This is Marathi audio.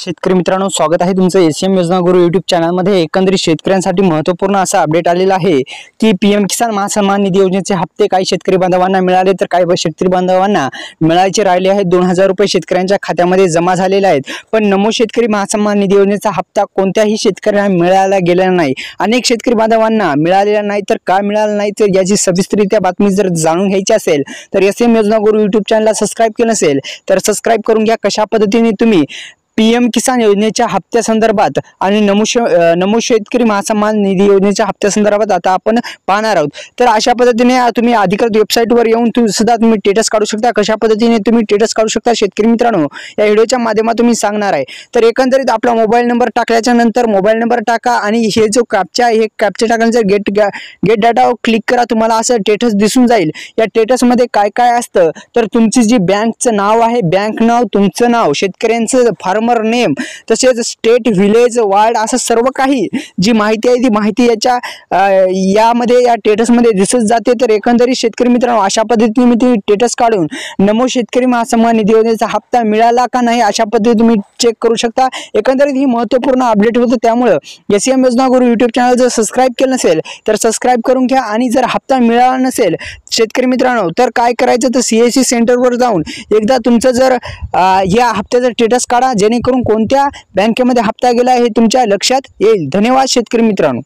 शेतकरी मित्रांनो, स्वागत आहे तुमचं एसएम योजना गुरु यूट्यूब चॅनलमध्ये। एकंदरीत शेतकऱ्यांसाठी महत्त्वपूर्ण असा अपडेट आलेला आहे की पीएम किसान महासन्मान निधी योजनेचे हप्ते काही शेतकरी बांधवांना मिळाले, तर काही शेतकरी बांधवांना मिळायचे राहिले आहेत। 2000 रुपये शेतकऱ्यांच्या खात्यामध्ये जमा झालेले आहेत, पण नमो शेतकरी महासन्मान निधी योजनेचा हप्ता कोणत्याही शेतकऱ्यांना मिळाला गेलेला नाही। अनेक शेतकरी बांधवांना मिळालेला नाही, तर का मिळाला नाही तर याची सविस्तररित्या बातमी जर जाणून घ्यायची असेल तर एसएम योजना गुरु यूट्यूब चॅनलला सबस्क्राइब केलं नसेल तर सबस्क्राइब करून घ्या। कशा पद्धतीने तुम्ही पीएम किसान योजनेच्या हप्त्या संदर्भात आणि नमो शेतकरी महासन्मान निधी योजनेच्या हप्त्या संदर्भात आता आपण पाहणार आहोत। तर अशा पद्धतीने तुम्ही अधिकृत वेबसाईटवर येऊन सुद्धा तुम्ही स्टेटस काढू शकता। कशा पद्धतीने तुम्ही स्टेटस काढू शकता शेतकरी मित्रांनो, या व्हिडिओच्या माध्यमातून मी सांगणार आहे। तर एकंदरीत आपला मोबाईल नंबर टाकल्याच्या नंतर मोबाईल नंबर टाका आणि हे जो कॅप्चा आहे, कॅप्चा टाकल्यानंतर गेट डाटावर क्लिक करा। तुम्हाला असं स्टेटस दिसून जाईल। या स्टेटस मध्ये काय काय असतं तर तुमची जी बँकचं नाव आहे, बँक नाव, तुमचं नाव, शेतकऱ्यांचं फार्मर नेम, तसेच स्टेट, विलेज, वार्ड असं सर्व काही जी माहिती आहे ती माहिती यामध्ये या स्टेटस मध्ये दिसत जाते। तर एकंदरीत शेतकरी मित्रांनो, अशा पद्धतीने मी स्टेटस काढून नमो शेतकरी महासन्मान निधी योजनेचा हप्ता मिळाला का नाही अशा पद्धतीने तुम्ही चेक करू शकता। एकंदरीत ही महत्त्वपूर्ण अपडेट होतं, त्यामुळे एसएम योजना गुरु यूट्यूब चॅनल जर सबस्क्राइब केलं नसेल तर सबस्क्राइब करून घ्या। आणि जर हप्ता मिळाला नसेल शेतकरी मित्रांनो तर काय करायचं तर सीएससी सेंटरवर जाऊन एकदा तुमचं जर या हप्त्याचं स्टेटस काढा, जेणेकरून कोणत्या बँकेमध्ये हप्ता गेला हे तुमच्या लक्षात येईल। धन्यवाद शेतकरी मित्रांनो।